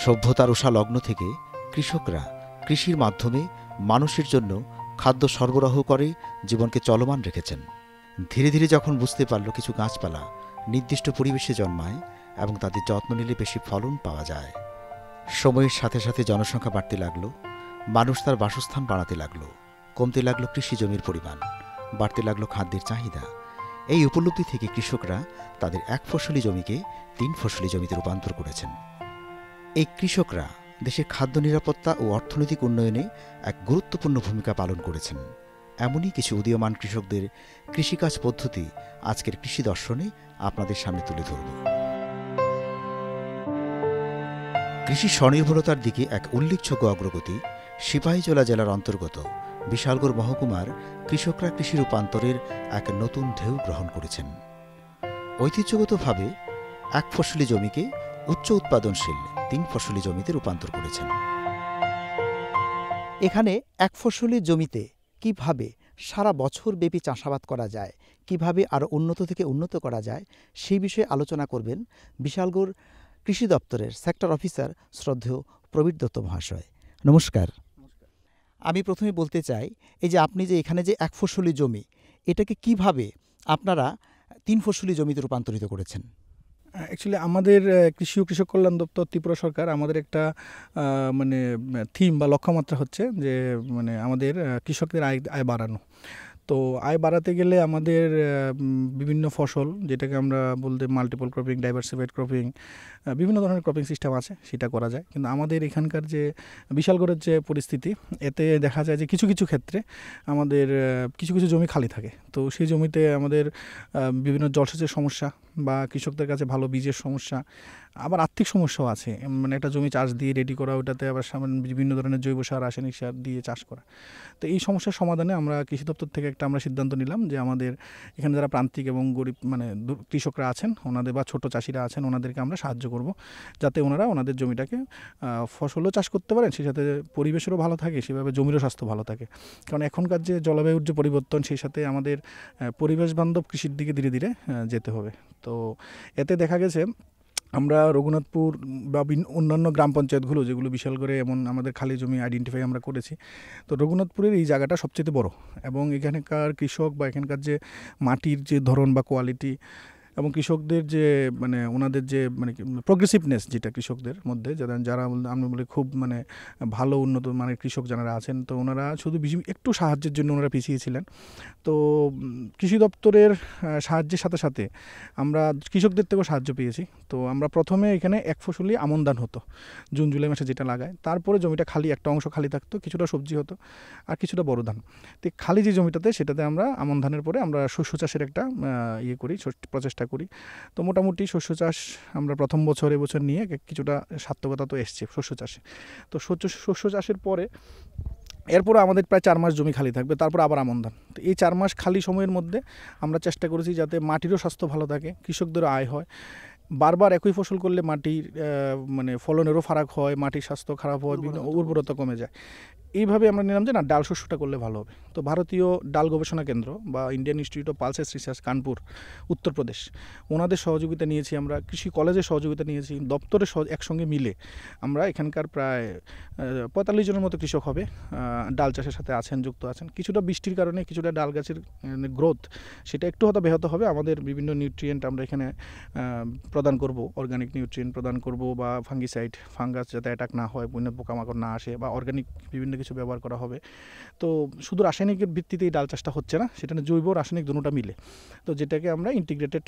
সভ্যতার উষালগ্ন থেকে কৃষকরা কৃষির মাধ্যমে মানুষের জন্য খাদ্য সরবরাহ করে জীবনকে চলমান রেখেছেন। ধীরে ধীরে যখন বুঝতে পারল কিছু গাছপালা নির্দিষ্ট পরিবেশে জন্মায় এবং তাদের যত্ন নিলে বেশি ফলন পাওয়া যায়, সময়ের সাথে সাথে জনসংখ্যা বাড়তে লাগলো, মানুষ তার বাসস্থান বাড়াতে লাগলো, কমতে লাগলো কৃষি জমির পরিমাণ, বাড়তে লাগলো খাদ্যের চাহিদা। এই উপলব্ধি থেকে কৃষকরা তাদের এক ফসলি জমিকে 3 ফসলি জমিতে রূপান্তর করেছেন। এই কৃষকরা দেশের খাদ্য নিরাপত্তা ও অর্থনৈতিক উন্নয়নে এক গুরুত্বপূর্ণ ভূমিকা পালন করেছেন। এমনই কিছু উদীয়মান কৃষকদের কৃষিকাজ পদ্ধতি আজকের কৃষি দর্শনে আপনাদের সামনে তুলে ধরব। কৃষি স্বনির্ভরতার দিকে এক উল্লেখযোগ্য অগ্রগতি সিপাহীজলা জেলার অন্তর্গত বিশালগড় মহকুমার কৃষকরা কৃষি রূপান্তরের এক নতুন ঢেউ গ্রহণ করেছেন। ঐতিহ্যগতভাবে এক ফসলি জমিকে উচ্চ উৎপাদনশীল 3 ফসলি জমিতে রূপান্তর করেছেন। এখানে এক ফসলি জমিতে কিভাবে সারা বছর ব্যাপী চাষাবাদ করা যায়, কিভাবে আরও উন্নত থেকে উন্নত করা যায়, সেই বিষয়ে আলোচনা করবেন বিশালগড় কৃষি দপ্তরের সেক্টর অফিসার শ্রদ্ধেয় প্রবীর দত্ত মহাশয়। নমস্কার। আমি প্রথমে বলতে চাই, এই যে আপনি যে এখানে যে এক ফসলি জমি, এটাকে কিভাবে আপনারা 3 ফসলি জমিতে রূপান্তরিত করেছেন? অ্যাকচুয়ালি আমাদের কৃষি ও কৃষক কল্যাণ দপ্তর ত্রিপুরা সরকার আমাদের একটা মানে থিম বা লক্ষ্যমাত্রা হচ্ছে যে মানে আমাদের কৃষকদের আয় বাড়ানো। তো আয় বাড়াতে গেলে আমাদের বিভিন্ন ফসল, যেটাকে আমরা বলতে মাল্টিপল ক্রপিং, ডাইভার্সিফাইড ক্রপিং, বিভিন্ন ধরনের ক্রপিং সিস্টেম আছে, সেটা করা যায়। কিন্তু আমাদের এখানকার যে বিশালগড়ের যে পরিস্থিতি, এতে দেখা যায় যে কিছু কিছু ক্ষেত্রে আমাদের কিছু কিছু জমি খালি থাকে। তো সেই জমিতে আমাদের বিভিন্ন জলসেচের সমস্যা বা কৃষকদের কাছে ভালো বীজের সমস্যা, আবার আর্থিক সমস্যাও আছে। মানে একটা জমি চাষ দিয়ে রেডি করা, ওটাতে আবার বিভিন্ন ধরনের জৈব সার, রাসায়নিক সার দিয়ে চাষ করা। তো এই সমস্যার সমাধানে আমরা কৃষি দপ্তর থেকে আমরা সিদ্ধান্ত নিলাম যে আমাদের এখানে যারা প্রান্তিক এবং গরিব মানে কৃষকরা আছেন ওনাদের বা ছোট চাষিরা আছেন, ওনাদেরকে আমরা সাহায্য করব, যাতে ওনারা ওনাদের জমিটাকে ফসলও চাষ করতে পারেন, সেই সাথে পরিবেশেরও ভালো থাকে, সেভাবে জমিরও স্বাস্থ্য ভালো থাকে। কারণ এখনকার যে জলবায়ুর যে পরিবর্তন, সেই সাথে আমাদের পরিবেশ বান্ধব কৃষির দিকে ধীরে ধীরে যেতে হবে। তো এতে দেখা গেছে আমরা রঘুনাথপুর বা অন্যান্য গ্রাম পঞ্চায়েতগুলো যেগুলো বিশালগড়ে এমন আমাদের খালি জমি আইডেন্টিফাই আমরা করেছি, তো রঘুনাথপুরের এই জায়গাটা সবচেয়ে বড়, এবং এখানকার কৃষক বা এখানকার যে মাটির যে ধরন বা কোয়ালিটি এবং কৃষকদের যে মানে ওনাদের যে মানে প্রোগ্রেসিভনেস, যেটা কৃষকদের মধ্যে যারা আমি বলি খুব মানে ভালো উন্নত মানের কৃষক যারা আছেন, তো ওনারা শুধু একটু সাহায্যের জন্য ওনারা পিছিয়েছিলেন। তো কৃষি দপ্তরের সাহায্যের সাথে সাথে আমরা কৃষকদের থেকেও সাহায্য পেয়েছি। তো আমরা প্রথমে এখানে এক ফসলি আমন ধান হতো জুন জুলাই মাসে যেটা লাগায়, তারপরে জমিটা খালি, একটা অংশ খালি থাকতো, কিছুটা সবজি হতো আর কিছুটা বড় ধান। তো খালি যে জমিটাতে, সেটাতে আমরা আমন ধানের পরে আমরা শস্য চাষের একটা ইয়ে করি, প্রচেষ্টা করি। তো মোটামুটি শস্য চাষ আমরা প্রথম এবছর নিয়ে কিছুটা সার্থকতা তো এসছে শস্য চাষে। তো শস্য চাষের পরে এরপরে আমাদের প্রায় 4 মাস জমি খালি থাকবে, তারপর আবার আমন ধান। তো এই 4 মাস খালি সময়ের মধ্যে আমরা চেষ্টা করেছি যাতে মাটিরও স্বাস্থ্য ভালো থাকে, কৃষকদেরও আয় হয়। বারবার একই ফসল করলে মাটির মানে ফলনেরও ফারাক হয়, মাটির স্বাস্থ্য খারাপ হয়, বিভিন্ন উর্বরতা কমে যায়। এইভাবে আমরা নিলাম যে না, ডাল শস্যটা করলে ভালো হবে। তো ভারতীয় ডাল গবেষণা কেন্দ্র বা Indian institute of pulses research, Kanpur, Uttar Pradesh, ওনাদের সহযোগিতা নিয়েছি আমরা, কৃষি কলেজের সহযোগিতা নিয়েছি, দপ্তরের একসঙ্গে মিলে আমরা এখানকার প্রায় 45 জনের মতো কৃষক হবে ডাল চাষের সাথে যুক্ত আছেন। কিছুটা বৃষ্টির কারণে কিছুটা ডাল গাছের গ্রোথ সেটা একটু হয়তো ব্যাহত হবে। আমাদের বিভিন্ন নিউট্রিয়েন্ট আমরা এখানে প্রদান করব, অর্গানিক নিউট্রিয়েন্ট প্রদান করব, বা ফাঙ্গিসাইড, ফাঙ্গাস যাতে অ্যাটাক না হয়, বন্য পোকামাকড় না আসে, বা অর্গানিক বিভিন্ন কিছু ব্যবহার করা হবে। তো শুধু রাসায়নিকের ভিত্তিতেই ডাল চাষটা হচ্ছে না, সেটা জৈব রাসায়নিক দুটোটা মিলে, তো যেটাকে আমরা integrated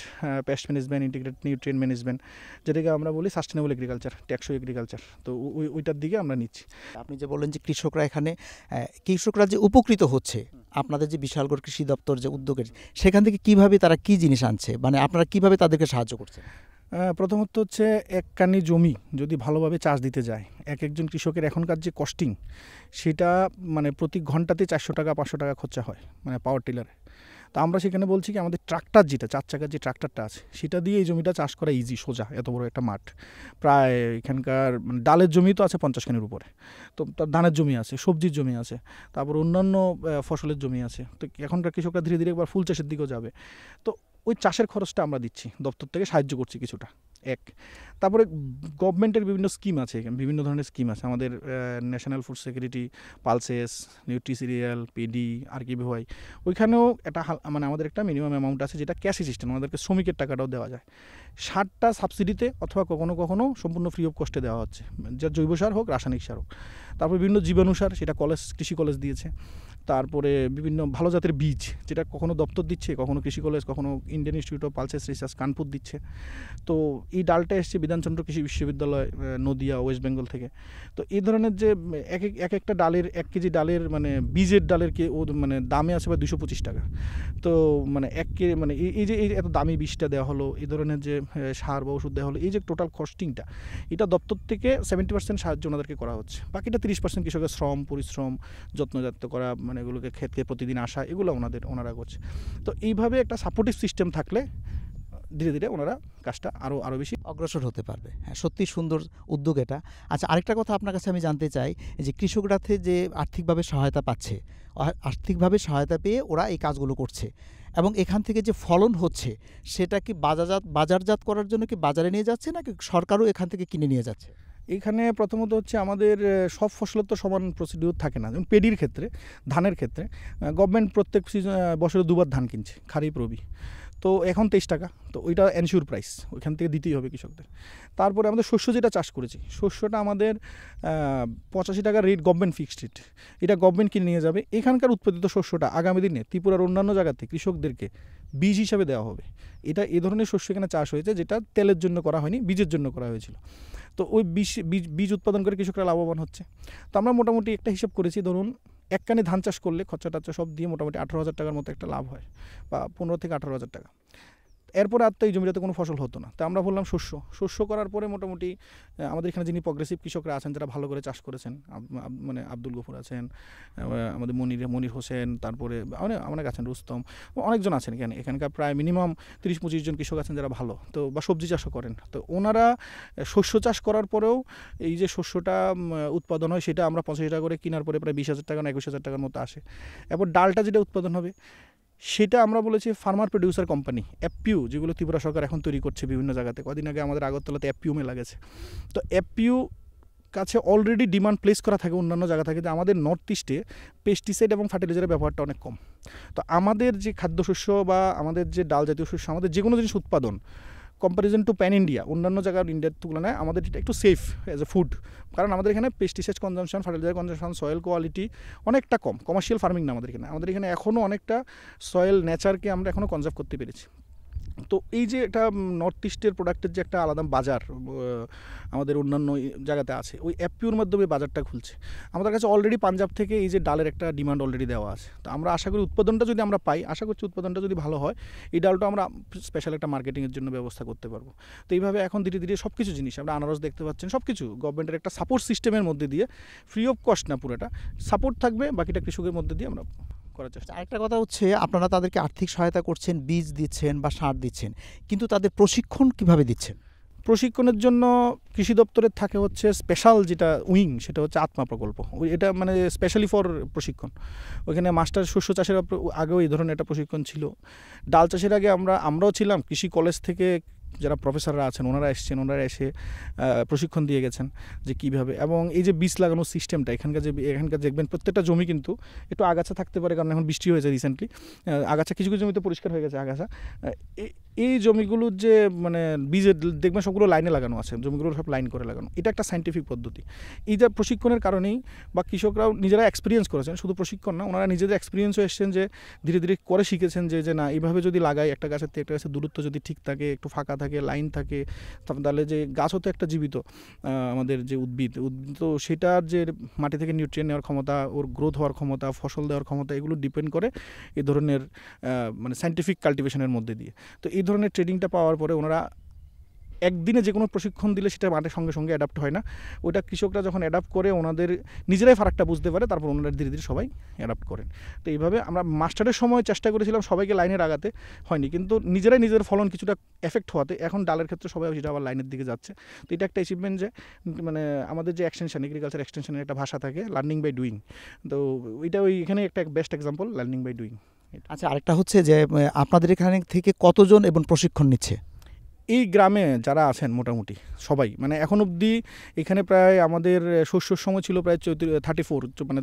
pest management, integrated nutrient management, যেটাকে আমরা বলি সাস্টেনেবল এগ্রিকালচার, টেকসই এগ্রিকালচার, তো ওইটার দিকে আমরা নিচ্ছি। আপনি যে বললেন যে কৃষকরা যে উপকৃত হচ্ছে আপনাদের যে বিশালগড় কৃষি দপ্তর যে উদ্যোগের, সেখান থেকে কিভাবে তারা কি জিনিস আনছে, মানে আপনারা কিভাবে তাদেরকে সাহায্য করছেন? প্রথমত হচ্ছে এক কানি জমি যদি ভালোভাবে চাষ দিতে যায়, একজন কৃষকের এখনকার যে কস্টিং, সেটা মানে প্রতি ঘন্টাতে 400 টাকা 500 টাকা খরচা হয় মানে পাওয়ার টিলারে। তো আমরা সেখানে বলছি কি আমাদের ট্রাক্টর, যেটা 4 চাকার যে ট্রাক্টরটা আছে, সেটা দিয়ে এই জমিটা চাষ করা ইজি, সোজা, এত বড় একটা মাঠ। প্রায় এখানকার ডালের জমি তো আছে 50 খানির উপরে, তো তার ধানের জমি আছে, সবজির জমি আছে, তারপর অন্যান্য ফসলের জমি আছে। তো এখনকার কৃষকরা ধীরে ধীরে একবার ফুল চাষের দিকেও যাবে। তো ওই চাষের খরচটা আমরা দিচ্ছি, দপ্তর থেকে সাহায্য করছি কিছুটা। এক। তারপরে গভর্নমেন্টের বিভিন্ন স্কিম আছে, বিভিন্ন ধরনের স্কিম আছে আমাদের, national food security, pulses, nutri cereal, PD, RKVY, ওইখানেও একটা মানে আমাদের একটা মিনিমাম অ্যামাউন্ট আছে যেটা ক্যাশ সিস্টেম, আমাদেরকে শ্রমিকের টাকাটাও দেওয়া যায়। সারটা সাবসিডিতে অথবা কখনো কখনো সম্পূর্ণ ফ্রি অফ কস্টে দেওয়া হচ্ছে, যা জৈব সার হোক, রাসায়নিক সার হোক। তারপর বিভিন্ন জীবাণু সার, সেটা কৃষি কলেজ দিয়েছে। তারপরে বিভিন্ন ভালো জাতের বীজ, যেটা কখনো দপ্তর দিচ্ছে, কখনো কৃষি কলেজ, কখনো Indian institute of pulses research Kanpur দিচ্ছে। তো এই ডালটা এসছে বিধানচন্দ্র কৃষি বিশ্ববিদ্যালয়, নদিয়া, ওয়েস্ট বেঙ্গল থেকে। তো এই ধরনের যে এক একটা ডালের 1 কেজি ডালের মানে বীজের ডালের মানে দামে আছে প্রায় 225 টাকা। তো মানে মানে এই যে এত দামি বীজটা দেওয়া হলো, এই ধরনের যে সার বা ওষুধ দেওয়া হলো, এই যে টোটাল কস্টিংটা, এটা দপ্তর থেকে 70% সাহায্য ওনাদেরকে করা হচ্ছে। বাকিটা 30% কৃষকের শ্রম, পরিশ্রম, যত্নজাত করা, মানে এগুলোকে ক্ষেতকে প্রতিদিন আসা, এগুলো ওনারা করছে। তো এইভাবে একটা সাপোর্টিভ সিস্টেম থাকলে ধীরে ধীরে ওনারা কাজটা আরও বেশি অগ্রসর হতে পারবে। হ্যাঁ, সত্যি সুন্দর উদ্যোগ এটা। আচ্ছা, আরেকটা কথা আপনার কাছে আমি জানতে চাই, যে কৃষকরাতে যে আর্থিকভাবে সহায়তা পাচ্ছে, আর্থিকভাবে সহায়তা পেয়ে ওরা এই কাজগুলো করছে, এবং এখান থেকে যে ফলন হচ্ছে সেটা কি বাজারজাত করার জন্য কি বাজারে নিয়ে যাচ্ছে, নাকি সরকারও এখান থেকে কিনে নিয়ে যাচ্ছে? এখানে প্রথমত হচ্ছে আমাদের সব ফসলের তো সমান প্রসিডিউর থাকে না। যেমন পেডির ক্ষেত্রে, ধানের ক্ষেত্রে গভর্নমেন্ট প্রত্যেক বছরে 2বার ধান কিনছে, খারিফ রবি। তো এখন 23 টাকা, তো ওইটা এনশিওর প্রাইস, ওইখান থেকে দিতেই হবে কৃষকদের। তারপরে আমাদের শস্য যেটা চাষ করেছি, শস্যটা আমাদের 85 টাকা রেট, গভর্নমেন্ট ফিক্সড রেট, এটা গভর্নমেন্ট কিনে নিয়ে যাবে। এখানকার উৎপাদিত শস্যটা আগামী দিনে ত্রিপুরার অন্যান্য জায়গাতে কৃষকদেরকে বীজ হিসাবে দেওয়া হবে। এই ধরনের শস্য এখানে চাষ হয়েছে, যেটা তেলের জন্য করা হয়নি, বীজের জন্য করা হয়েছিল। তো ওই বীজ উৎপাদন করে কৃষকরা লাভবান হচ্ছে। তো আমরা মোটামুটি একটা হিসাব করেছি, ধরুন 1 কানে ধান চাষ করলে খরচা টরচা সব দিয়ে মোটামুটি 18,000 টাকার মতো একটা লাভ হয়, বা 15 থেকে 18,000 টাকা। এরপরে আর তো এই জমিটাতে কোনো ফসল হতো না। তো আমরা বললাম শস্য করার পরে মোটামুটি আমাদের এখানে যিনি প্রগ্রেসিভ কৃষকরা আছেন, যারা ভালো করে চাষ করেছেন, মানে আব্দুল গফুর আছেন, আমাদের মনির হোসেন, তারপরে অনেক আছেন, রুস্তম, অনেকজন আছেন এখানকার প্রায় মিনিমাম 30-25 জন কৃষক আছেন যারা ভালো, তো বা সবজি চাষও করেন। তো ওনারা শস্য চাষ করার পরেও এই যে শস্যটা উৎপাদন হয়, সেটা আমরা 85 টাকা করে কেনার পরে প্রায় 20,000 টাকা না 21,000 টাকার মতো আসে। এরপর ডালটা যেটা উৎপাদন হবে, সেটা আমরা বলেছি ফার্মার প্রডিউসার কোম্পানি, এফপিইউ, যেগুলো ত্রিপুরা সরকার এখন তৈরি করছে বিভিন্ন জায়গাতে। কদিন আগে আমাদের আগরতলাতে এফপিইউ মেলা গেছে। তো এফপিইউ কাছে অলরেডি ডিমান্ড প্লেস করা থাকে অন্যান্য জায়গা থেকে, যে আমাদের নর্থ ইস্টে পেস্টিসাইড এবং ফার্টিলাইজারের ব্যবহারটা অনেক কম। তো আমাদের যে খাদ্যশস্য বা আমাদের যে ডাল জাতীয় শস্য, আমাদের যে কোনো জিনিস উৎপাদন কম্পারিজন টু প্যান ইন্ডিয়া, অন্যান্য জায়গার ইন্ডিয়ার তুলনায় আমাদের এটা একটু সেফ অ্যাজ এ ফুড। কারণ আমাদের এখানে pesticide consumption, fertiliser consumption, soil quality অনেকটা কম। কমার্শিয়াল ফার্মিং না আমাদের এখানে এখনও অনেকটা সয়েল নেচারকে আমরা এখনও কনজার্ভ করতে পেরেছি। তো এই যে একটা নর্থ ইস্টের প্রোডাক্টের যে একটা আলাদা বাজার আমাদের অন্যান্য জায়গাতে আছে, ওই এফপিইউর মাধ্যমে বাজারটা খুলছে। আমাদের কাছে অলরেডি পাঞ্জাব থেকে এই যে ডালের একটা ডিমান্ড অলরেডি দেওয়া আছে। তো আমরা আশা করি উৎপাদনটা যদি আমরা পাই, আশা করছি উৎপাদনটা যদি ভালো হয়, এই ডালটা আমরা স্পেশাল একটা মার্কেটিংয়ের জন্য ব্যবস্থা করতে পারবো। তো এইভাবে এখন ধীরে ধীরে সব কিছু জিনিস, আমরা আনারস দেখতে পাচ্ছেন, সব কিছু গভর্নমেন্টের একটা সাপোর্ট সিস্টেমের মধ্যে দিয়ে, ফ্রি অফ কস্ট না, পুরোটা সাপোর্ট থাকবে, বাকিটা কৃষকের মধ্যে দিয়ে আমরা করার চেষ্টা। আরেকটা কথা হচ্ছে, আপনারা তাদেরকে আর্থিক সহায়তা করছেন, বীজ দিচ্ছেন বা সার দিচ্ছেন, কিন্তু তাদের প্রশিক্ষণ কিভাবে দিচ্ছেন? প্রশিক্ষণের জন্য কৃষি দপ্তরের থাকে হচ্ছে স্পেশাল যেটা উইং, সেটা হচ্ছে আত্মা প্রকল্প। এটা মানে স্পেশালি ফর প্রশিক্ষণ। ওইখানে মাস্টার শস্য চাষের আগেও এই ধরনের একটা প্রশিক্ষণ ছিল। ডাল চাষের আগে আমরাও ছিলাম, কৃষি কলেজ থেকে যারা প্রফেসররা আছেন ওনারা এসে প্রশিক্ষণ দিয়ে গেছেন যে কীভাবে, এবং এই যে বীজ লাগানোর সিস্টেমটা এখানকার দেখবেন প্রত্যেকটা জমি কিন্তু একটু আগাছা থাকতে পারে, কারণ এখন বৃষ্টি হয়েছে রিসেন্টলি, আগাছা কিছু জমিতে পরিষ্কার হয়ে গেছে আগাছা। এই জমিগুলোর যে মানে বীজের দেখবেন সবগুলো লাইনে লাগানো আছে, জমিগুলো সব লাইন করে লাগানো। এটা একটা সাইন্টিফিক পদ্ধতি। এই যে প্রশিক্ষণের কারণেই বা কৃষকরাও নিজেরা এক্সপিরিয়েন্স করেছেন, শুধু প্রশিক্ষণ না, ওনারা নিজেদের এক্সপিরিয়েন্সও এসছেন, যে ধীরে ধীরে করে শিখেছেন যে না, এইভাবে যদি লাগাই, একটা গাছের থেকে একটা গাছের দূরত্ব যদি ঠিক থাকে, একটু ফাঁকা থাকে, লাইন থাকে, তাহলে যে গাছও তো একটা জীবিত আমাদের যে উদ্ভিদ, তো সেটার যে মাটি থেকে নিউট্রিয়েন্ট নেওয়ার ক্ষমতা, ওর গ্রোথ হওয়ার ক্ষমতা, ফসল দেওয়ার ক্ষমতা, এগুলো ডিপেন্ড করে এই ধরনের মানে সাইন্টিফিক কাল্টিভেশনের মধ্যে দিয়ে। তো এই ধরনের ট্রেনিংটা পাওয়ার পরে ওনারা একদিনে যে কোনো প্রশিক্ষণ দিলে সেটা মাঠের সঙ্গে সঙ্গে অ্যাডাপ্ট হয় না। ওটা কৃষকরা যখন অ্যাডাপ্ট করে, ওনাদের নিজেরাই ফারাকটা বুঝতে পারে, তারপর ওনারা ধীরে ধীরে সবাই অ্যাডাপ্ট করেন। তো এইভাবে আমরা মাস্টারের সময় চেষ্টা করেছিলাম সবাইকে লাইনে লাগাতে, হয়নি, কিন্তু নিজেরাই নিজের ফলন কিছুটা এফেক্ট হওয়াতে এখন ডালের ক্ষেত্রে সবাই সেটা আবার লাইনের দিকে যাচ্ছে। তো এটা একটা অ্যাচিভমেন্ট, যে মানে আমাদের যে এক্সটেনশন, এগ্রিকালচার এক্সটেনশনের একটা ভাষা থাকে, লার্নিং বাই ডুইং। তো এটা এখানে একটা best example, learning by doing. আচ্ছা, আরেকটা হচ্ছে যে আপনাদের এখানে থেকে কতজন এবং প্রশিক্ষণ নিচ্ছে? এই গ্রামে যারা আছেন মোটামুটি সবাই মানে এখন অবধি এখানে প্রায় আমাদের শস্যর সময় ছিল প্রায় 34 মানে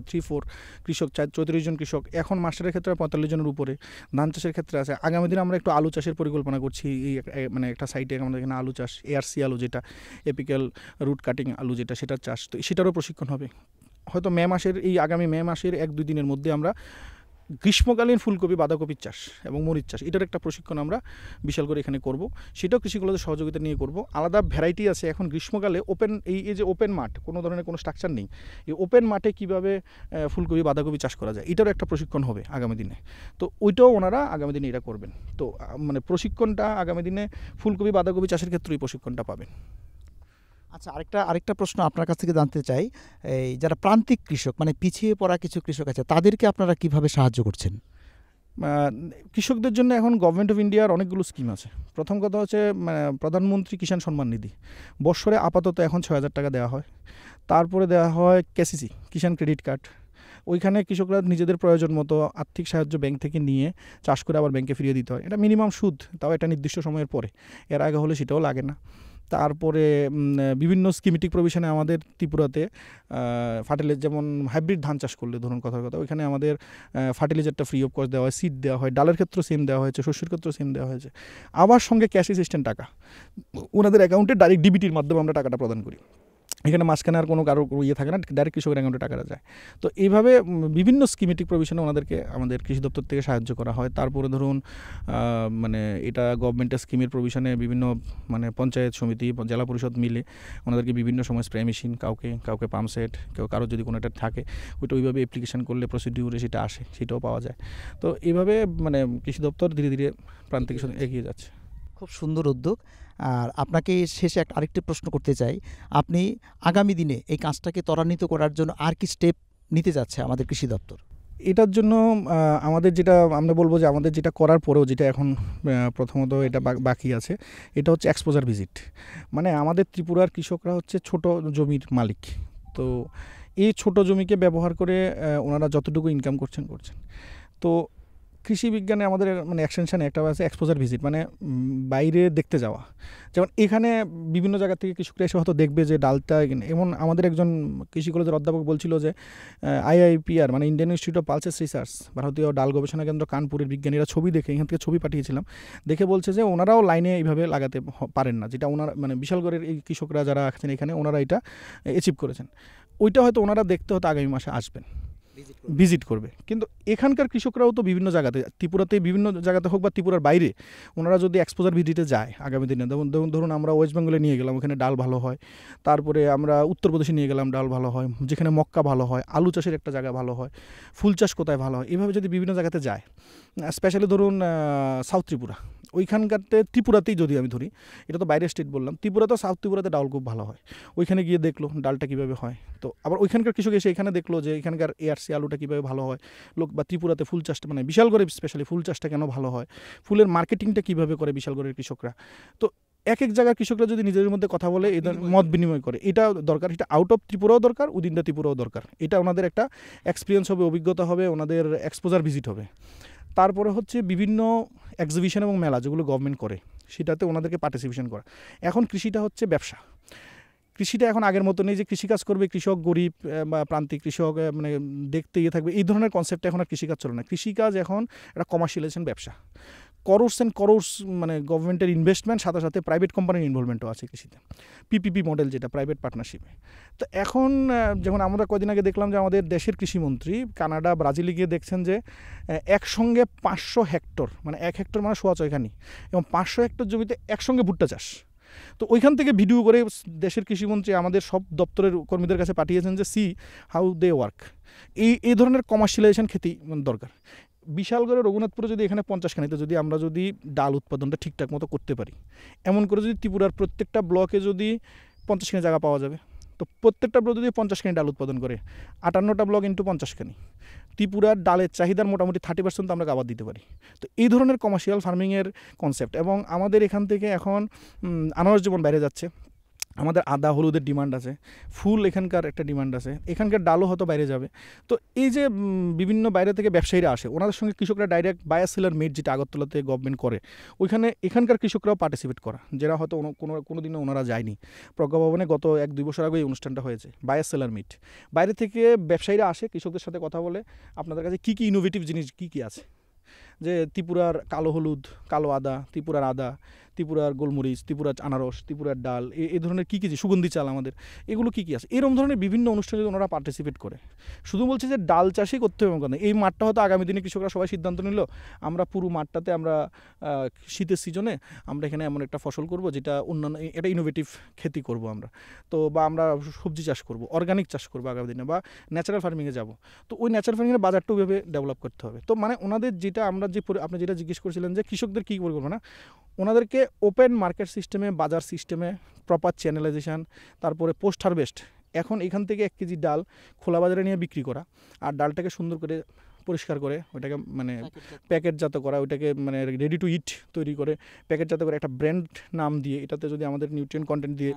3-4 কৃষক 34 জন কৃষক, এখন মাস্টারের ক্ষেত্রে 45 জনের উপরে, ধান চাষের ক্ষেত্রে আছে। আগামী দিনে আমরা একটু আলু চাষের পরিকল্পনা করছি, এই মানে একটা সাইটে আমাদের এখানে আলু চাষ, এআরসি আলু যেটা এপিক্যাল রুট কাটিং আলু যেটা, সেটার চাষ, তো সেটারও প্রশিক্ষণ হবে। হয়তো আগামী মে মাসের 1-2 দিনের মধ্যে আমরা গ্রীষ্মকালীন ফুলকপি, বাঁধাকপির চাষ এবং মরিচ চাষ, এটার একটা প্রশিক্ষণ আমরা বিশাল করে এখানে করব। সেটাও কৃষি কলেজের সহযোগিতা নিয়ে করব। আলাদা ভ্যারাইটি আছে এখন গ্রীষ্মকালে ওপেন, এই যে ওপেন মাঠ, কোনো ধরনের কোনো স্ট্রাকচার নেই, এই ওপেন মাঠে কীভাবে ফুলকপি, বাঁধাকপি চাষ করা যায়, এটারও একটা প্রশিক্ষণ হবে আগামী দিনে। তো ওইটাও ওনারা আগামী দিনে এটা করবেন। তো মানে প্রশিক্ষণটা আগামী দিনে ফুলকপি, বাঁধাকপি চাষের ক্ষেত্রেই প্রশিক্ষণটা পাবেন। আচ্ছা, আরেকটা প্রশ্ন আপনার কাছ থেকে জানতে চাই, এই যারা প্রান্তিক কৃষক মানে পিছিয়ে পড়া কিছু কৃষক আছে, তাদেরকে আপনারা কিভাবে সাহায্য করছেন? কৃষকদের জন্য এখন গভর্নমেন্ট অফ ইন্ডিয়ার অনেকগুলো স্কিম আছে। প্রথম কথা হচ্ছে প্রধানমন্ত্রী কিষাণ সম্মান নিধি, বৎসরে আপাতত এখন 6,000 টাকা দেওয়া হয়। তারপরে দেওয়া হয় কেসিসি, কিষাণ ক্রেডিট কার্ড। ওইখানে কৃষকরা নিজেদের প্রয়োজন মতো আর্থিক সাহায্য ব্যাংক থেকে নিয়ে চাষ করে আবার ব্যাংকে ফিরিয়ে দিতে হয়। এটা মিনিমাম সুদ, তাও একটা নির্দিষ্ট সময়ের পরে, এর আগে হলে সেটাও লাগে না। তারপরে বিভিন্ন স্কিমেটিক প্রভিশনে আমাদের ত্রিপুরাতে ফার্টিলাইজার, যেমন হাইব্রিড ধান চাষ করলে ধরুন কথার কথা, ওইখানে আমাদের ফার্টিলাইজারটা ফ্রি অফ কস্ট দেওয়া হয়, সিড দেওয়া হয়, ডালের ক্ষেত্রেও সেম দেওয়া হয়েছে, শস্যের ক্ষেত্রেও সেম দেওয়া হয়েছে। আবার সঙ্গে ক্যাশ অ্যাসিস্ট্যান্ট টাকা ওনাদের অ্যাকাউন্টে ডাইরেক্ট ডিবিটির মাধ্যমে আমরা টাকাটা প্রদান করি। এখানে মাঝখানে আর কোনো কারো ইয়ে থাকে না, ডাইরেক্ট কৃষকের অ্যাকাউন্টে টাকাটা যায়। তো এইভাবে বিভিন্ন স্কিমেটিক প্রভিশনে ওনাদেরকে আমাদের কৃষি দপ্তর থেকে সাহায্য করা হয়। তারপরে ধরুন মানে এটা গভর্নমেন্টের স্কিমের প্রভিশনে বিভিন্ন মানে পঞ্চায়েত সমিতি, জেলা পরিষদ মিলে ওনাদেরকে বিভিন্ন সময় স্প্রে মেশিন, কাউকে পাম্প সেট, কারো যদি কোনো একটা থাকে ওইটা ওইভাবে অ্যাপ্লিকেশন করলে প্রসিডিউরে সেটা আসে, সেটাও পাওয়া যায়। তো এইভাবে মানে কৃষি দপ্তর ধীরে ধীরে প্রান্তিক এগিয়ে যাচ্ছে। খুব সুন্দর উদ্যোগ। আর আপনাকে শেষে আরেকটি প্রশ্ন করতে চাই, আপনি আগামী দিনে এই কাজটাকে ত্বরান্বিত করার জন্য আর কি স্টেপ নিতে যাচ্ছে আমাদের কৃষি দপ্তর? এটার জন্য আমাদের যেটা আমরা বলবো যে আমাদের যেটা করার পরেও যেটা এখন প্রথমত এটা বাকি আছে, এটা হচ্ছে এক্সপোজার ভিজিট। মানে আমাদের ত্রিপুরার কৃষকরা হচ্ছে ছোট জমির মালিক। তো এই ছোট জমিকে ব্যবহার করে ওনারা যতটুকু ইনকাম করছেন। তো কৃষি বিজ্ঞানে আমাদের মানে এক্সটেনশানে একটা আছে এক্সপোজার ভিজিট, মানে বাইরে দেখতে যাওয়া। যেমন এখানে বিভিন্ন জায়গা থেকে কৃষকরা এসে হয়তো দেখবে যে ডালটা, এমন আমাদের একজন কৃষি কলেজের অধ্যাপক বলছিল যে IIPR মানে Indian institute of pulses research, ভারতীয় ডাল গবেষণা কেন্দ্র কানপুরের বিজ্ঞানীরা ছবি দেখে, এখান থেকে ছবি পাঠিয়েছিলাম, দেখে বলছে যে ওনারাও লাইনে এইভাবে লাগাতে পারেন না, যেটা ওনারা মানে বিশালগড়ের এই কৃষকরা যারা আছেন এখানে ওনারা এটা অ্যাচিভ করেছেন। ওইটা হয়তো ওনারা দেখতে হয়তো আগামী মাসে আসবেন, ভিজিট করবে। কিন্তু এখানকার কৃষকরাও তো বিভিন্ন জায়গাতে, ত্রিপুরাতে বিভিন্ন জায়গাতে হোক বা ত্রিপুরার বাইরে, ওনারা যদি এক্সপোজার ভিজিটে যায় আগামী দিনে, ধরুন আমরা ওয়েস্ট বেঙ্গলে নিয়ে গেলাম, ওখানে ডাল ভালো হয়। তারপরে আমরা উত্তরপ্রদেশে নিয়ে গেলাম, ডাল ভালো হয়। যেখানে মক্কা ভালো হয়, আলু চাষের একটা জায়গা ভালো হয়, ফুল চাষ কোথায় ভালো হয়, এভাবে যদি বিভিন্ন জায়গাতে যায়, স্পেশালি ধরুন সাউথ ত্রিপুরা, ওইখানকারতে ত্রিপুরাতেই যদি আমি ধরি, এটা তো বাইরের স্টেট বললাম, ত্রিপুরাতেও সাউথ ত্রিপুরাতে ডাল খুব ভালো হয়। ওইখানে গিয়ে দেখলো ডালটা কীভাবে হয়। তো আবার ওইখানকার কৃষক এসে এখানে দেখলো যে এখানকার ARC আলুটা কীভাবে ভালো হয়, বা ত্রিপুরাতে ফুল চাষটা মানে বিশালগড়ে স্পেশালি ফুল চাষটা কেন ভালো হয়, ফুলের মার্কেটিংটা কীভাবে করে বিশালগড়ের কৃষকরা। তো এক জায়গার কৃষকরা যদি নিজেদের মধ্যে কথা বলে, এদের মত বিনিময় করে, এটা দরকার। এটা আউট অফ ত্রিপুরাও দরকার, উইদিন দ্য ত্রিপুরাও দরকার। এটা ওনাদের একটা এক্সপিরিয়েন্স হবে, অভিজ্ঞতা হবে, ওনাদের এক্সপোজার ভিজিট হবে। তারপরে হচ্ছে বিভিন্ন এক্সিবিশন এবং মেলা যেগুলো গভর্নমেন্ট করে, সেটাতে ওনাদেরকে পার্টিসিপেশন করা। এখন কৃষিটা হচ্ছে ব্যবসা। কৃষিটা এখন আগের মতো নেই যে কৃষিকাজ করবে কৃষক, গরিব বা প্রান্তিক কৃষক মানে দেখতে থাকবে, এই ধরনের কনসেপ্টে এখন আর কৃষিকাজ চলে না। কৃষিকাজ এখন একটা কমার্শিয়ালাইজেশন ব্যবসা। করোর্স অ্যান্ড করোর্স মানে গভর্নমেন্টের ইনভেস্টমেন্ট, সাথে সাথে প্রাইভেট কোম্পানির ইনভলভমেন্টও আছে কৃষিতে, PPP মডেল যেটা প্রাইভেট পার্টনারশিপে। তো এখন যেমন আমরা কদিন আগে দেখলাম যে আমাদের দেশের কৃষিমন্ত্রী কানাডা, ব্রাজিলে গিয়ে দেখছেন যে একসঙ্গে 500 হেক্টর, মানে 1 হেক্টর মানে 6 খানি, এবং 500 হেক্টর জমিতে একসঙ্গে ভুট্টা চাষ। তো ওইখান থেকে ভিডিও করে দেশের কৃষিমন্ত্রী আমাদের সব দপ্তরের কর্মীদের কাছে পাঠিয়েছেন যে সি হাউ দে ওয়ার্ক। এই ধরনের কমার্শিয়ালাইজেশন খেতি দরকার। বিশালগড়ে রঘুনাথপুরে যদি এখানে 50 খানিতে যদি আমরা যদি ডাল উৎপাদনটা ঠিকঠাক মতো করতে পারি, এমন করে যদি ত্রিপুরার প্রত্যেকটা ব্লকে যদি 50 খানি জায়গা পাওয়া যাবে, তো প্রত্যেকটা ব্লক যদি 50 খানি ডাল উৎপাদন করে, 58টা ব্লক ইন্টু 50 খানি, ত্রিপুরার ডালের চাহিদার মোটামুটি 30% আমরা আবার দিতে পারি। তো এই ধরনের কমার্শিয়াল ফার্মিংয়ের কনসেপ্ট। এবং আমাদের এখান থেকে এখন আনারস যেমন বাইরে যাচ্ছে, আমাদের আদা হলুদের ডিমান্ড আছে, ফুল এখানকার একটা ডিমান্ড আছে, এখানকার ডালও হয়তো বাইরে যাবে। তো এই যে বিভিন্ন বাইরে থেকে ব্যবসায়ীরা আসে, ওনাদের সঙ্গে কৃষকরা ডাইরেক্ট বায়ার সেলার মিট যেটা আগরতলাতে গভর্নমেন্ট করে, ওইখানে এখানকার কৃষকরাও পার্টিসিপেট করা, যারা হয়তো কোনো দিনও ওনারা যায়নি। প্রজ্ঞাভবনে গত 1-2 বছর আগে এই অনুষ্ঠানটা হয়েছে, বায়ার সেলার মিট। বাইরে থেকে ব্যবসায়ীরা আসে, কৃষকদের সাথে কথা বলে আপনাদের কাছে কী কী ইনোভেটিভ জিনিস কী কী আছে, যে ত্রিপুরার কালো হলুদ, কালো আদা, ত্রিপুরার আদা, ত্রিপুরার গোলমরিচ, ত্রিপুরার আনারস, ত্রিপুরার ডাল, এই ধরনের কী কী সুগন্ধি চাল আমাদের, এগুলো কী কী আছে, এরকম ধরনের বিভিন্ন অনুষ্ঠানে ওনারা পার্টিসিপেট করে। শুধু বলছে যে ডাল চাষই করতে হবে না, এই মাঠটা হয়তো আগামী দিনে কৃষকরা সবাই সিদ্ধান্ত নিল আমরা পুরো মাঠটাতে আমরা শীতের সিজনে আমরা এখানে এমন একটা ফসল করব যেটা অন্যান্য, এটা ইনোভেটিভ খেতি করব আমরা, তো বা আমরা সবজি চাষ করব, অর্গানিক চাষ করবো আগামী দিনে, বা ন্যাচারাল ফার্মিংয়ে যাব। তো ওই ন্যাচারাল ফার্মিংয়ের বাজারটাও ভেবে ডেভেলপ করতে হবে। তো মানে ওনাদের যেটা আমরা যে আপনি যেটা জিজ্ঞেস করেছিলেন যে কৃষকদের কী করবো না, ওনাদেরকে ওপেন মার্কেট সিস্টেমে, বাজার সিস্টেমে, প্রপার চ্যানেলাইজেশন, তারপরে পোস্ট হারভেস্ট, এখন এখান থেকে 1 কেজি ডাল খোলা বাজারে নিয়ে বিক্রি করা, আর ডালটাকে সুন্দর করে পরিষ্কার করে ওইটাকে মানে প্যাকেটজাত করা, ওইটাকে মানে রেডি টু ইট তৈরি করে প্যাকেটজাত করে একটা ব্র্যান্ড নাম দিয়ে, এটাতে যদি আমাদের নিউট্রিয়েন্ট কন্টেন্ট দিয়ে,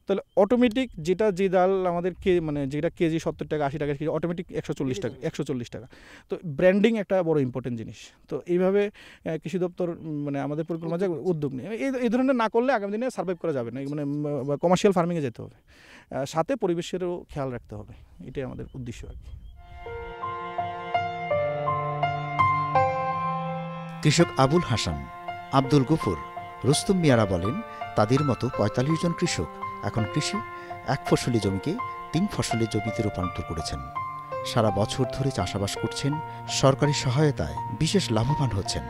তাহলে অটোমেটিক যে ডাল আমাদের মানে যেটা কেজি 70 টাকা 80 টাকা কেজি, অটোমেটিক 140 টাকা। তো ব্র্যান্ডিং একটা বড় ইম্পর্টেন্ট জিনিস। তো এইভাবে কৃষি দপ্তর মানে আমাদের পরিকল্পনা যে উদ্যোগ নিয়ে এই ধরনের না করলে আগামী দিনে সার্ভাইভ করা যাবে না, মানে কমার্শিয়াল ফার্মিংয়ে যেতে হবে, সাথে পরিবেশেরও খেয়াল রাখতে হবে, এটাই আমাদের উদ্দেশ্য আর কি। কৃষক আবুল হাসান, আব্দুল গফুর, রুস্তম মিয়ারা বলেন তাদের মতো ৪৫ জন কৃষক এখন কৃষি 1 ফসলি জমিকে 3 ফসলি জমিতে রূপান্তর করেছেন। সারা বছর ধরে চাষাবাস করছেন, সরকারি সহায়তায় বিশেষ লাভবান হচ্ছেন।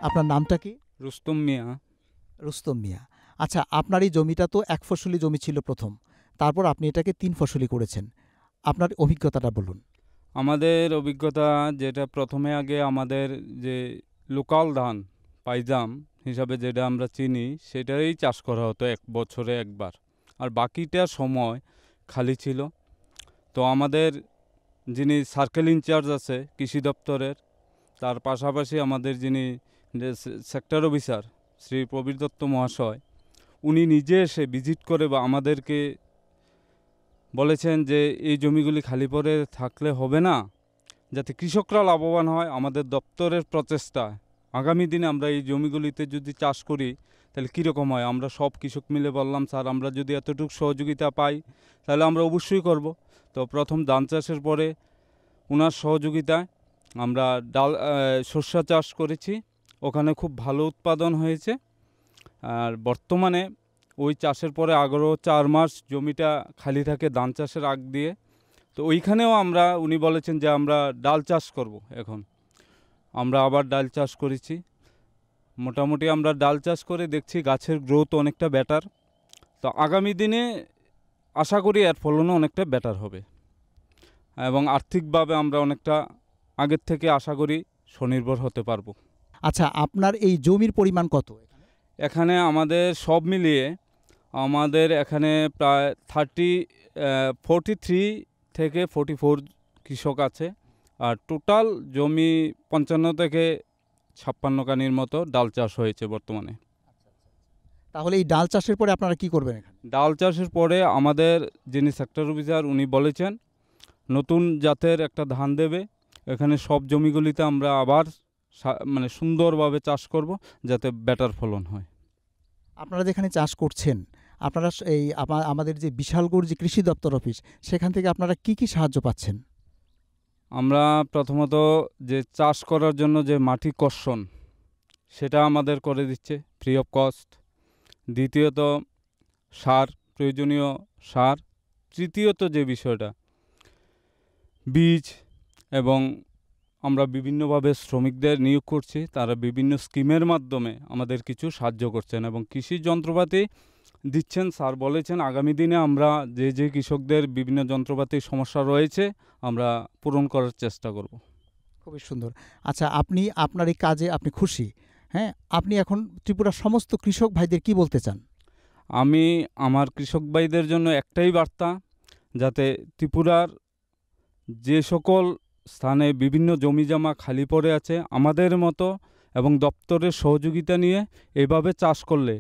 আপনার নামটা কি? রুস্তম মিয়া। রুস্তম মিয়া। আচ্ছা, আপনার এই জমিটা তো 1 ফসলি জমি ছিল প্রথম, তারপর আপনি এটাকে 3 ফসলি করেছেন, আপনার অভিজ্ঞতাটা বলুন। আমাদের অভিজ্ঞতা যেটা, প্রথমে আগে আমাদের যে লোকাল ধান পাইজাম হিসাবে যেটা আমরা চিনি, সেটাই চাষ করা হতো 1 বছরে একবার, আর বাকিটা সময় খালি ছিল। তো আমাদের যিনি সার্কেল ইনচার্জ আছে কৃষি দপ্তরের, তার পাশাপাশি আমাদের যিনি সেক্টর অফিসার শ্রী প্রবীর দত্ত মহাশয়, উনি নিজে এসে ভিজিট করে বা আমাদেরকে বলেছেন যে এই জমিগুলি খালি পড়ে থাকলে হবে না, যাতে কৃষকরা লাভবান হয়। আমাদের দপ্তরের প্রচেষ্টা আগামী দিনে আমরা এই জমিগুলিতে যদি চাষ করি তাহলে কীরকম হয়। আমরা সব কৃষক মিলে বললাম, স্যার আমরা যদি এতটুকু সহযোগিতা পাই তাহলে আমরা অবশ্যই করব। তো প্রথম ধান চাষের পরে ওনার সহযোগিতায় আমরা শস্য চাষ করেছি, ওখানে খুব ভালো উৎপাদন হয়েছে। আর বর্তমানে ওই চাষের পরে আরও 4 মাস জমিটা খালি থাকে ধান চাষের আগ দিয়ে, তো ওইখানেও উনি বলেছেন যে আমরা ডাল চাষ করব। এখন আমরা আবার ডাল চাষ করেছি, মোটামুটি আমরা ডাল চাষ করে দেখছি গাছের গ্রোথ অনেকটা বেটার। তো আগামী দিনে আশা করি এর ফলনও অনেকটা বেটার হবে, এবং আর্থিকভাবে আমরা অনেকটা আগের থেকে আশা করি স্বনির্ভর হতে পারবো। আচ্ছা, আপনার এই জমির পরিমাণ কত? এখানে আমাদের সব মিলিয়ে আমাদের এখানে প্রায় 43 থেকে 44 কৃষক আছে, আর টোটাল জমি 55 থেকে 56 কানির মতো ডাল চাষ হয়েছে বর্তমানে। তাহলে এই ডাল চাষের পরে আপনারা কি করবেন? ডাল চাষের পরে আমাদের যিনি সেক্টর অফিসার উনি বলেছেন নতুন জাতের একটা ধান দেবে, এখানে সব জমিগুলিতে আমরা আবার মানে সুন্দরভাবে চাষ করব যাতে বেটার ফলন হয়। আপনারা যেখানে চাষ করছেন, আপনারা এই আমাদের যে বিশালগড় যে কৃষি দপ্তর অফিস, সেখান থেকে আপনারা কি কি সাহায্য পাচ্ছেন? আমরা প্রথমত যে চাষ করার জন্য যে মাটি কর্ষণ সেটা আমাদের করে দিচ্ছে ফ্রি অফ কস্ট। দ্বিতীয়ত সার, প্রয়োজনীয় সার। তৃতীয়ত যে বিষয়টা বীজ, এবং আমরা বিভিন্নভাবে শ্রমিকদের নিয়োগ করছি, তারা বিভিন্ন স্কিমের মাধ্যমে আমাদের কিছু সাহায্য করছেন এবং কৃষি যন্ত্রপাতি দিচ্ছেন। স্যার বলেছেন আগামী দিনে আমরা যে কৃষকদের বিভিন্ন যন্ত্রপাতির সমস্যা রয়েছে আমরা পূরণ করার চেষ্টা করব। খুবই সুন্দর। আচ্ছা, আপনি আপনার এই কাজে আপনি খুশি? হ্যাঁ, আপনি এখন ত্রিপুরার সমস্ত কৃষক ভাইদের কি বলতে চান? আমি আমার কৃষক ভাইদের জন্য একটাই বার্তা, যাতে ত্রিপুরার যে সকল স্থানে বিভিন্ন জমিজমা খালি পড়ে আছে, আমাদের মতো এবং দপ্তরের সহযোগিতা নিয়ে এইভাবে চাষ করলে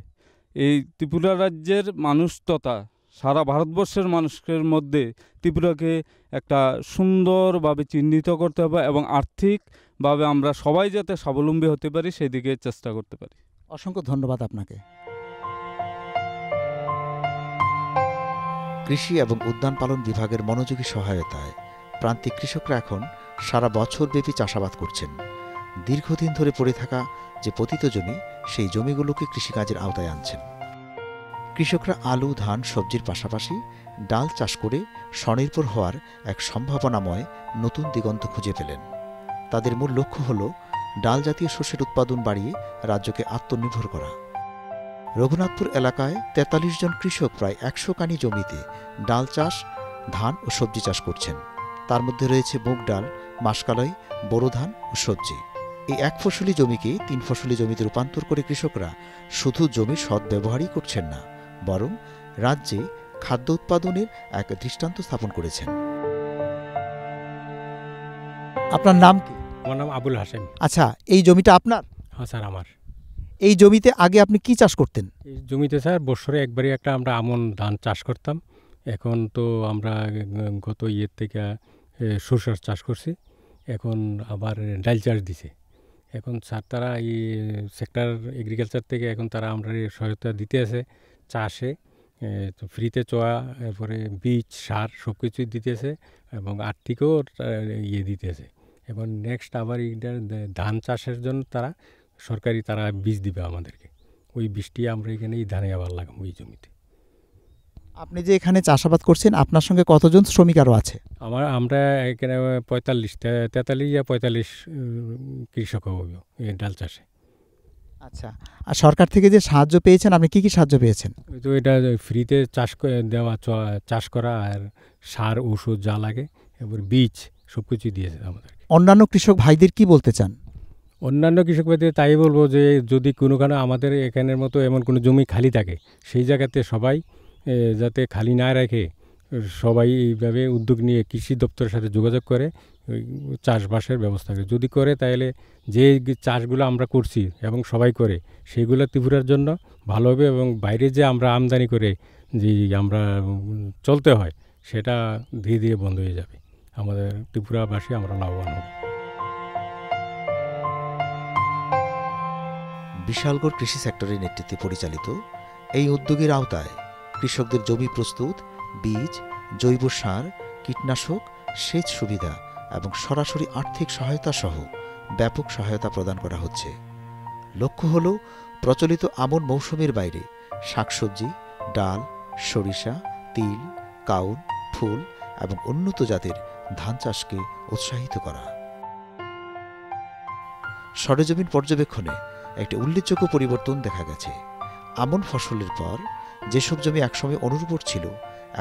এই ত্রিপুরা রাজ্যের মানুষ তথা সারা ভারতবর্ষের মানুষের মধ্যে ত্রিপুরাকে একটা সুন্দরভাবে চিহ্নিত করতে হবে এবং আর্থিকভাবে আমরা সবাই যাতে স্বাবলম্বী হতে পারি সেদিকে চেষ্টা করতে পারি। অসংখ্য ধন্যবাদ আপনাকে। কৃষি এবং উদ্যান পালন বিভাগের মনোযোগী সহায়তায় প্রান্তিক কৃষকরা এখন সারা বছরব্যাপী চাষাবাদ করছেন। দীর্ঘদিন ধরে পড়ে থাকা যে পতিত জমি, সেই জমিগুলোকে কৃষিকাজের আওতায় আনছেন। কৃষকরা আলু, ধান, সবজির পাশাপাশি ডাল চাষ করে স্বনির্ভর হওয়ার এক সম্ভাবনাময় নতুন দিগন্ত খুঁজে পেলেন। তাদের মূল লক্ষ্য হল ডাল জাতীয় শস্যের উৎপাদন বাড়িয়ে রাজ্যকে আত্মনির্ভর করা। রঘুনাথপুর এলাকায় ৪৩ জন কৃষক প্রায় ১০০ কানি জমিতে ডাল চাষ, ধান ও সবজি চাষ করছেন। তার মধ্যে রয়েছে মুগ ডাল, মাসকলাই, বোরো ধান ও সবজি। এই এক ফসলি জমিকে ৩ ফসলি জমিতে রূপান্তর করে কৃষকরা শুধু জমির সদ্ব্যবহারই করছেন না, বরং রাজ্যে খাদ্য উৎপাদনের এক দৃষ্টান্ত স্থাপন করেছেন। আপনার নাম কি? আমার নাম আবুল হাসেম। আচ্ছা, এই জমিটা আপনার? হ্যাঁ স্যার, আমার। এই জমিতে আগে আপনি কি চাষ করতেন? এই জমিতে স্যার বছরে একবারই একটা আমরা আমন ধান চাষ করতাম। এখন তো আমরা গত ইয়ের থেকে সরষের চাষ করছি, এখন আবার ডাল চাষ দিছে। এখন স্যার তারা এই সেক্টর এগ্রিকালচার থেকে এখন তারা আমরা সহায়তা দিতে আছে চাষে, তো ফ্রিতে চোয়া, এরপরে বীজ, সার সব কিছুই দিতেছে এবং আর্থিকও ইয়ে দিতেছে। এখন নেক্সট আবার এইটার ধান চাষের জন্য তারা সরকারি তারা বীজ দিবে আমাদেরকে, ওই বীজটি আমরা এখানে এই ধানে আবার লাগাবো এই জমিতে। আপনি যে এখানে চাষাবাদ করছেন, আপনার সঙ্গে কতজন শ্রমিক আরও আছে? আমরা এখানে 43 কৃষক হব এই ডাল চাষে। আচ্ছা, আর সরকার থেকে যে সাহায্য পেয়েছেন, আপনি কি কি সাহায্য পেয়েছেন? তো এটা ফ্রিতে দেওয়া চাষ করা, আর সার, ওষুধ যা লাগে, এবার বীজ সব কিছুই দিয়েছে আমাদেরকে। অন্যান্য কৃষক ভাইদের কি বলতে চান? অন্যান্য কৃষক ভাইদের তাই বলবো যে যদি কোনোখানে আমাদের এখানের মতো এমন কোনো জমি খালি থাকে, সেই জায়গাতে সবাই যাতে খালি না রাখে, সবাই এইভাবে উদ্যোগ নিয়ে কৃষি দপ্তরের সাথে যোগাযোগ করে চাষবাসের ব্যবস্থা করে। যদি করে তাহলে যে চাষগুলো আমরা করছি এবং সবাই করে, সেগুলো ত্রিপুরার জন্য ভালো হবে এবং বাইরে যে আমরা আমদানি করে যে আমরা চলতে হয়, সেটা ধীরে ধীরে বন্ধ হয়ে যাবে। আমাদের ত্রিপুরাবাসী আমরা লাভবান হব। বিশালগড় কৃষি সেক্টরের নেতৃত্বে পরিচালিত এই উদ্যোগের আওতায় কৃষকদের জমি প্রস্তুত, বীজ, জৈব সার, কীটনাশক, সেচ সুবিধা এবং সরাসরি আর্থিক সহায়তা সহ ব্যাপক সহায়তা প্রদান করা হচ্ছে। লক্ষ্য হল প্রচলিত আমন মৌসুমের বাইরে শাকসবজি, ডাল, সরিষা, তিল, কাউন, ফুল এবং উন্নত জাতের ধান চাষকে উৎসাহিত করা। সরেজমিন পর্যবেক্ষণে একটি উল্লেখযোগ্য পরিবর্তন দেখা গেছে। আমন ফসলের পর যেসব জমি একসময় অনুর্বর ছিল,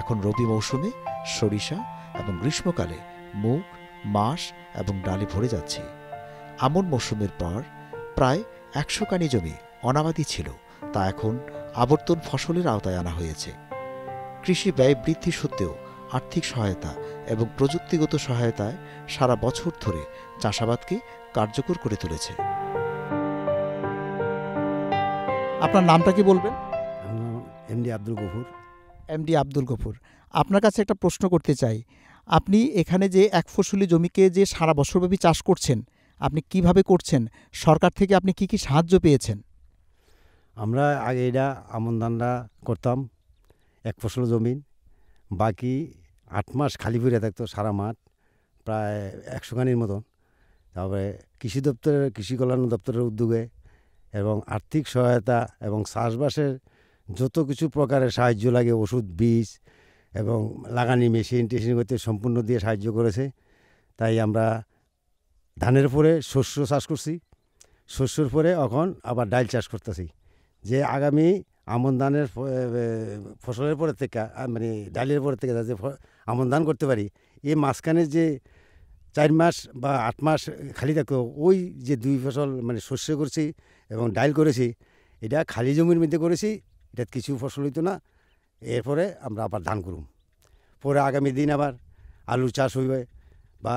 এখন রবি মৌসুমে সরিষা এবং গ্রীষ্মকালে মুগ, মাস এবং ডালে ভরে যাচ্ছে। আমন মৌসুমের পর প্রায় ১০০ কানি জমি অনাবাদি ছিল, তা এখন আবর্তন ফসলের আওতায় আনা হয়েছে। কৃষি ব্যয় বৃদ্ধি সত্ত্বেও আর্থিক সহায়তা এবং প্রযুক্তিগত সহায়তায় সারা বছর ধরে চাষাবাদকে কার্যকর করে তুলেছে। আপনার নামটা কি বলবেন? এমডি আব্দুল গফুর। এমডি আব্দুল গফুর, আপনার কাছে একটা প্রশ্ন করতে চাই। আপনি এখানে যে এক ফসলি জমিকে যে সারা বছরব্যাপী চাষ করছেন, আপনি কিভাবে করছেন? সরকার থেকে আপনি কি কি সাহায্য পেয়েছেন? আমরা আগে এটা আমন ধানটা করতাম এক ফসল জমিন, বাকি 8 মাস খালি পড়ে থাকতো সারা মাঠ, প্রায় 100 কানির মতন। তারপরে কৃষি দপ্তরের, কৃষি কল্যাণ দপ্তরের উদ্যোগে এবং আর্থিক সহায়তা এবং চাষবাসের যত কিছু প্রকারের সাহায্য লাগে, ওষুধ, বীজ এবং লাগানি মেশিন টেশিন করতে সম্পূর্ণ দিয়ে সাহায্য করেছে। তাই আমরা ধানের পরে শস্য চাষ করছি, শস্যর পরে এখন আবার ডাল চাষ করতেছি, যে আগামী আমন ধানের ফসলের পরে থেকে, মানে ডালের পরে থেকে যাতে আমন ধান করতে পারি, এই মাঝখানে যে 4 মাস বা 8 মাস খালি থাকতো, ওই যে 2 ফসল মানে শস্য করছি এবং ডাল করেছি, এটা খালি জমির মধ্যে করেছি, এটা কিছু ফসল হইতো না। এরপরে আমরা আবার ধান করুম, পরে আগামী দিন আবার আলু চাষ হইবে, বা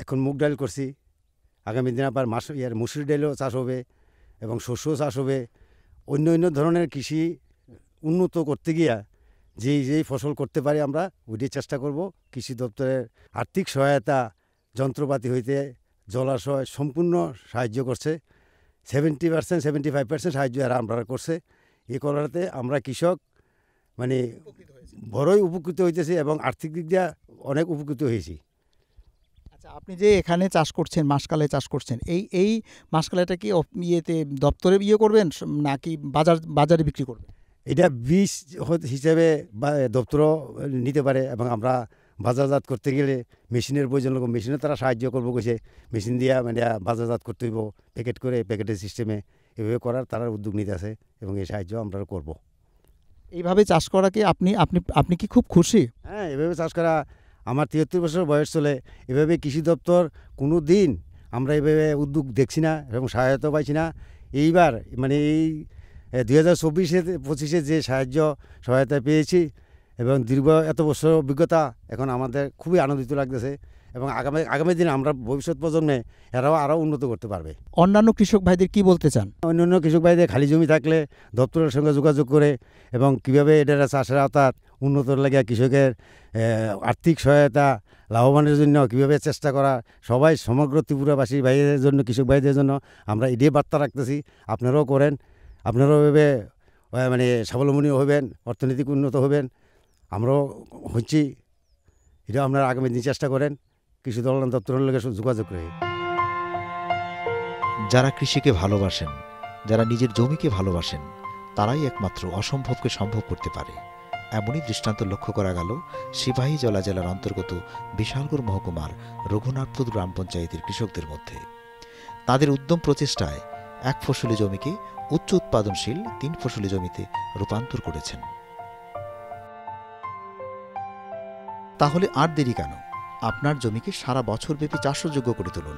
এখন মুগ ডাল করছি, আগামী দিনে আবার মুসুর ডালও চাষ হবে এবং শস্য চাষ হবে। অন্য অন্য ধরনের কৃষি উন্নত করতে গিয়া যেই ফসল করতে পারি আমরা ওইটাই চেষ্টা করব। কৃষি দপ্তরের আর্থিক সহায়তা যন্ত্রপাতি হইতে জলাশয় সম্পূর্ণ সাহায্য করছে। 70% 75% সাহায্য এরা আমরা করছে। এই করাতে আমরা কৃষক মানে বড়ই উপকৃত হইতেছি এবং আর্থিক দিক দিয়ে অনেক উপকৃত হয়েছি। আচ্ছা, আপনি যে এখানে চাষ করছেন, মাসকালাই চাষ করছেন, এই মাসকালাইটা কি ইয়েতে দপ্তরে করবেন নাকি বাজারে বিক্রি করবেন? এটা বীজ হিসেবে দপ্তরও নিতে পারে এবং আমরা বাজারজাত করতে গেলে মেশিনের প্রয়োজন লাগবে। মেশিনে তারা সাহায্য করবো কইছে, মেশিন দিয়া মানে বাজারজাত করতে হইব, প্যাকেট করে প্যাকেটের সিস্টেমে এভাবে করার তারা উদ্যোগ নিতে আছে এবং এই সাহায্য আমরা করব। এইভাবে চাষ করা কি আপনি কি খুব খুশি? হ্যাঁ, এভাবে চাষ করা আমার 73 বছর বয়স চলে। এভাবে কৃষি দপ্তর কোনো দিন আমরা এভাবে উদ্যোগ দেখছি না এবং সহায়তা পাইছি না। এইবার মানে এই 2024-25 যে সহায়তা পেয়েছি এবং দীর্ঘ এত বছর অভিজ্ঞতা, এখন আমাদের খুবই আনন্দিত লাগতেছে এবং আগামী দিনে আমরা ভবিষ্যৎ প্রজন্মে এরাও আরও উন্নত করতে পারবে। অন্যান্য কৃষক ভাইদের কি বলতে চান? অন্যান্য কৃষক ভাইদের খালি জমি থাকলে দপ্তরের সঙ্গে যোগাযোগ করে এবং কীভাবে এটা চাষের আওতাত উন্নত লাগে কৃষকের আর্থিক সহায়তা লাভবানের জন্য কীভাবে চেষ্টা করা, সবাই সমগ্র ত্রিপুরাবাসী ভাইদের জন্য, কৃষক ভাইদের জন্য আমরা এটাই বার্তা রাখতেছি। আপনারাও করেন, আপনারাও এভাবে মানে স্বাবলম্বী হবেন, অর্থনৈতিক উন্নত হবেন। আমরাও হচ্ছি, এটা আপনারা আগামী দিন চেষ্টা করেন কৃষি কল্যাণ দপ্তরের লগে যোগাযোগ করে। যারা কৃষিকে ভালোবাসেন, যারা নিজের জমিকে ভালোবাসেন, তারাই একমাত্র অসম্ভবকে সম্ভব করতে পারে। এমনই দৃষ্টান্ত লক্ষ্য করা গেল সিপাহীজলা জেলার অন্তর্গত বিশালগড় মহকুমার রঘুনাথপুর গ্রাম পঞ্চায়েতের কৃষকদের মধ্যে। তাদের উদ্যম প্রচেষ্টায় এক ফসলি জমিকে উচ্চ উৎপাদনশীল 3 ফসলি জমিতে রূপান্তর করেছেন। তাহলে আর দেরি কেন? আপনার জমিকে সারা বছরব্যাপী চাষযোগ্য করে তুলুন।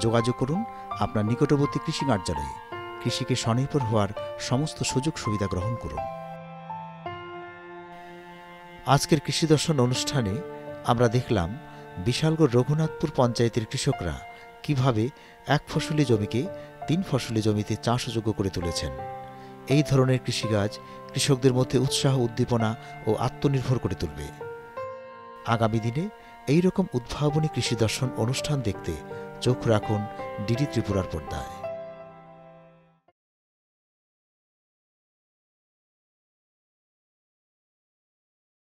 যোগাযোগ করুন আপনার নিকটবর্তী কৃষি কার্যালয়ে। কৃষিকে স্বনির্ভর হওয়ার সমস্ত সুযোগ সুবিধা গ্রহণ করুন। আজকের কৃষি দর্শন অনুষ্ঠানে আমরা দেখলাম বিশালগড় রঘুনাথপুর পঞ্চায়েতের কৃষকরা কিভাবে এক ফসলি জমিকে 3 ফসলি জমিতে চাষযোগ্য করে তুলেছেন। এই ধরনের কৃষিকাজ কৃষকদের মধ্যে উৎসাহ, উদ্দীপনা ও আত্মনির্ভর করে তুলবে। আগামী দিনে এই রকম উদ্ভাবনী কৃষি দর্শন অনুষ্ঠান দেখতে চোখ রাখুন ডিডি ত্রিপুরার পর্দায়।